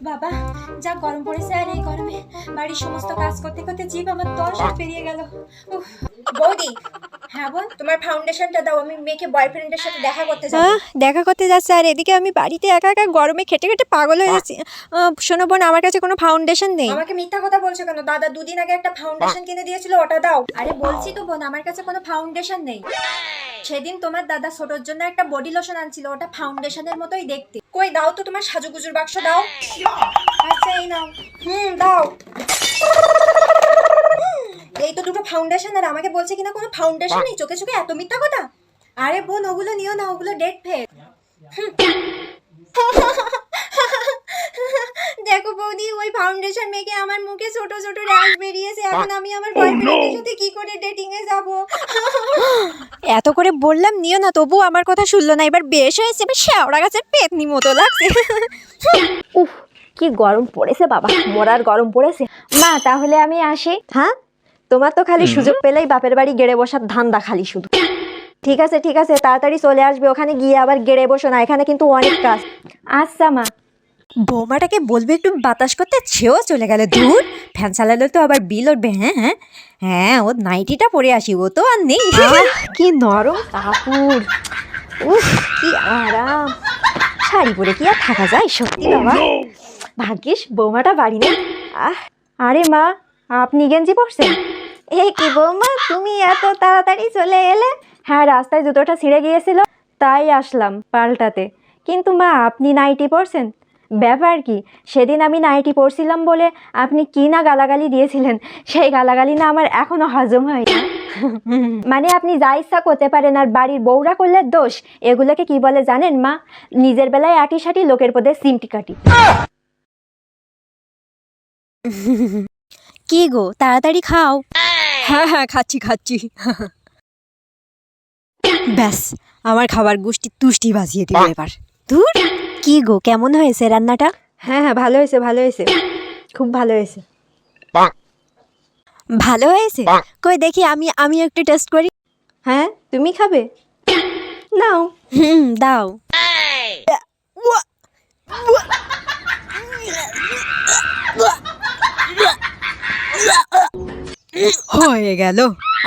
বাবা যা গরম পড়েছে, আর এই গরমে বাড়ির সমস্ত কাজ করতে করতে জিভ আমার 10 হাত পেরিয়ে গেল। বৌদি, হ্যাঁ বোন, তোমার ফাউন্ডেশনটা দাও, আমি মেয়েকে বয়ফ্রেন্ডের সাথে দেখা করতে যাব। দেখা করতে যাচ্ছে, আর এদিকে আমি বাড়িতে একা একা গরমে খেটে খেটে পাগল হয়ে যাচ্ছি। শোনো বোন, আমার কাছে কোনো ফাউন্ডেশন নেই। আমাকে মিথ্যা কথা বলছো কেন? দাদা দুদিন আগে একটা ফাউন্ডেশন কিনে দিয়েছিল, ওটা দাও। আরে বলছি তো বোন, আমার কাছে কোনো ফাউন্ডেশন নেই। সেদিন তোমার দাদা ছোটর জন্য একটা বডি লোশন আনছিল, ওটা ফাউন্ডেশনের মতোই দেখতে। কই দাও তো তোমার সাজুগুজুর বাক্স দাও। আচ্ছা এই নাও। দাও। এই তো দুটো ফাউন্ডেশন, আর আমাকে বলছে কিনা কোনো ফাউন্ডেশন নেই। চোখে চোখে এত মিথ্যা কথা। আরে বোন, ওগুলো নিও না, ওগুলো ডেট ফেক। দেখো বৌদি, ওই ফাউন্ডেশন মেখে আমার মুখে ছোট ছোট র্যাশ বেরিয়েছে। এখন আমি আমার বয়ফ্রেন্ডের সাথে কি করে ডেটিং এ যাব? এত করে বললাম নিও না, তবু আমার কথা শুনলো না। এবার বেশ হয়েছে, এবার শেওড়া গাছের পেতনি মতো লাগছে। উফ, কি গরম পড়েছে বাবা, মরার গরম পড়েছে। মা তাহলে আমি আসি। হ্যাঁ, তোমার তো খালি সুযোগ পেলেই বাপের বাড়ি গেড়ে বসার ধান্দা খালি শুধু। ঠিক আছে ঠিক আছে, তাড়াতাড়ি চলে আসবে। ওখানে গিয়ে আবার গেড়ে বসো না, এখানে কিন্তু অনেক কাজ। আচ্ছা মা। বৌমাটাকে বলবে একটু বাতাস করতে, ছেও চলে গেল। দূর, ফ্যান চালালে তো আবার বিল উঠবে। হ্যাঁ হ্যাঁ হ্যাঁ, ও নাইটিটা পরে আসি, ও তো আর নেই। কি নরম কাপড়, উফ কি আরাম। শাড়ি পরে কি আর থাকা যায় সত্যি বাবা। ভাগ্যিস বৌমাটা বাড়ি নেই। আরে মা, আপনি গেঞ্জি পরছেন? এ কি বৌমা, তুমি এত তাড়াতাড়ি চলে এলে? হ্যাঁ, রাস্তায় জুতোটা ছিঁড়ে গিয়েছিল, তাই আসলাম পাল্টাতে। কিন্তু মা, আপনি নাইটি পরছেন? ব্যাপার কি, সেদিন আমি নাইটি পরছিলাম বলে আপনি কি না গালাগালি দিয়েছিলেন, সেই গালাগালি না আমার এখনো হজম হয় না। মানে আপনি যা ইচ্ছা করতে পারেন, আর বাড়ির বউরা করলে দোষ। এগুলোকে কি বলে জানেন মা? নিজের বেলায় আটি সাটি, লোকের পদে সিমটি কাটি। কি গো, তাড়াতাড়ি খাও। হ্যাঁ হ্যাঁ, খাচ্ছি খাচ্ছি। ব্যাস, আমার খাবার গুষ্টি তুষ্টি বাজিয়ে দিল এবার। ধুর, কি গো, কেমন হয়েছে রান্নাটা? হ্যাঁ হ্যাঁ, ভালো হয়েছে ভালো হয়েছে, খুব ভালো হয়েছে। ভালো হয়েছে? কই দেখি, আমি একটু টেস্ট করি। হ্যাঁ, তুমি খাবে? নাও। দাও। হয়ে গেল,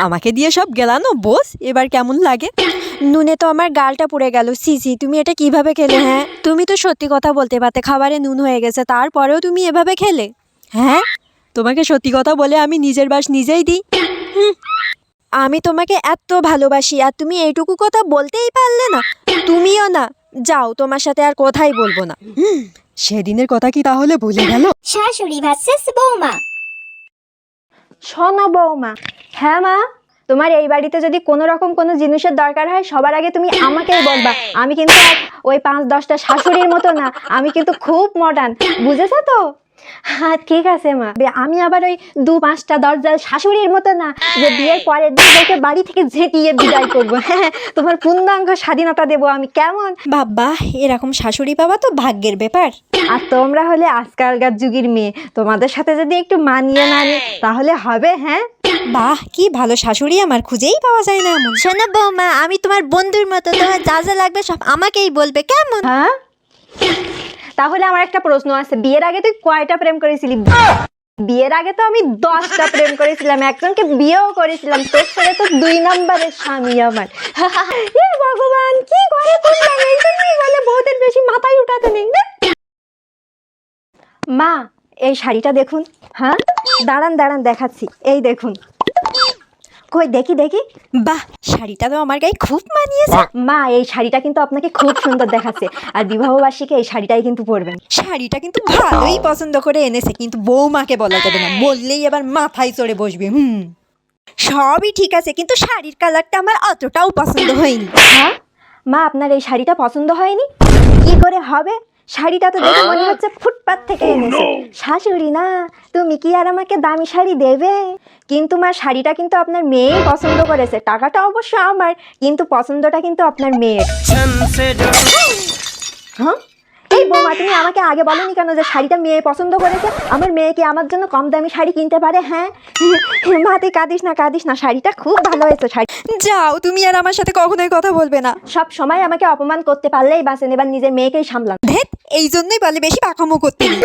আমাকে দিয়ে সব গেলানো বস। এবার কেমন লাগে? নুনে তো আমার গালটা পুড়ে গেল। সিসি, তুমি এটা কিভাবে খেলে? হ্যাঁ, তুমি তো সত্যি কথা বলতে পারতে, খাবারে নুন হয়ে গেছে, তারপরেও তুমি এভাবে খেলে? হ্যাঁ, তোমাকে সত্যি কথা বলে আমি নিজের বাস নিজেই দিই। আমি তোমাকে এত ভালোবাসি, আর তুমি এইটুকু কথা বলতেই পারলে না? তুমিও না, যাও, তোমার সাথে আর কথাই বলবো না। সেদিনের কথা কি তাহলে ভুলে গেল? শাশুড়ি ভার্সেস বৌমা। শোনো বৌমা। হ্যাঁ মা, তোমার এই বাড়িতে যদি কোনো রকম কোনো জিনিসের দরকার হয়, সবার আগে তুমি আমাকেই বলবা। আমি কিন্তু আর ওই 5-10টা শাশুড়ির মতো না, আমি কিন্তু খুব মডার্ন, বুঝেছো তো? হ্যাঁ ঠিক আছে মা, আমি আবার ওই 2-5টা দরজাল শাশুড়ির মতো না, যে বিয়ের পরের দিন ওকে বাড়ি থেকে ঝেঁটিয়ে বিদায় করবো। হ্যাঁ, তোমার পূর্ণাঙ্গ স্বাধীনতা দেবো আমি, কেমন? বাবা, এরকম শাশুড়ি পাওয়া তো ভাগ্যের ব্যাপার। আর তোমরা হলে আজকালকার যুগের মেয়ে, তোমাদের সাথে যদি একটু মানিয়ে না নি তাহলে হবে। হ্যাঁ, বাহ, কি ভালো শাশুড়ি, আমার খুঁজেই পাওয়া যায় না এমন। শোনো বৌমা, আমি তোমার বন্ধুর মতো, তোমার যা যা লাগবে সব আমাকেই বলবে, কেমন? হ্যাঁ, তাহলে আমার একটা প্রশ্ন আছে, বিয়ের আগে তুই কয়টা প্রেম করেছিলি? বিয়ের আগে তো আমি 10টা প্রেম করেছিলাম, একজনকে বিয়েও করেছিলাম, তোর ছেলে তো 2 নম্বরের স্বামী আমার। এ ভগবান, কি করে তুললাম, এই জন্যই বলে বউদের বেশি মাথায় উঠাতে নেই। মা, এই শাড়িটা দেখুন। হ্যাঁ, দাঁড়ান দাঁড়ান দেখাচ্ছি, এই দেখুন। কই দেখি দেখি। বাহ, শাড়িটা তো আমার গায়ে খুব মানিয়েছে। মা, এই শাড়িটা কিন্তু আপনাকে খুব সুন্দর দেখাচ্ছে, আর বিবাহবার্ষিকী এই শাড়িটাই কিন্তু পরবেন। শাড়িটা কিন্তু ভালোই পছন্দ করে এনেছে, কিন্তু বৌমাকে বলা যাবে না, বললেই এবার মাথায় চড়ে বসবে। সবই ঠিক আছে, কিন্তু শাড়ির কালারটা আমার অতটাও পছন্দ হয়নি। হ্যাঁ মা, আপনার এই শাড়িটা পছন্দ হয়নি? কি করে হবে? শাড়িটা তো দেখে মনে হচ্ছে ফুটপাত থেকে এনেছে। শাশুড়ি না, তুমি কি আর আমাকে দামি শাড়ি দেবে? কিন্তু মা, শাড়িটা কিন্তু আপনার মেয়েই পছন্দ করেছে, টাকাটা অবশ্য আমার, কিন্তু পছন্দটা কিন্তু আপনার মেয়ের। হ্যাঁ, এই বৌমা, তুমি আমাকে আগে বলোনি কেন যে শাড়িটা মেয়ে পছন্দ করেছে? আমার মেয়ে কি আমার জন্য কম দামি শাড়ি কিনতে পারে? হ্যাঁ মা, তুই কাঁদিস না, শাড়িটা খুব ভালো হয়েছে। শাড়ি যাও, তুমি আর আমার সাথে কখনোই কথা বলবে না। সব সময় আমাকে অপমান করতে পারলেই বাঁচেন, এবার নিজের মেয়েকেই সামলান। ধেৎ, এই জন্যই বলে বেশি পাকামো করতে নেই।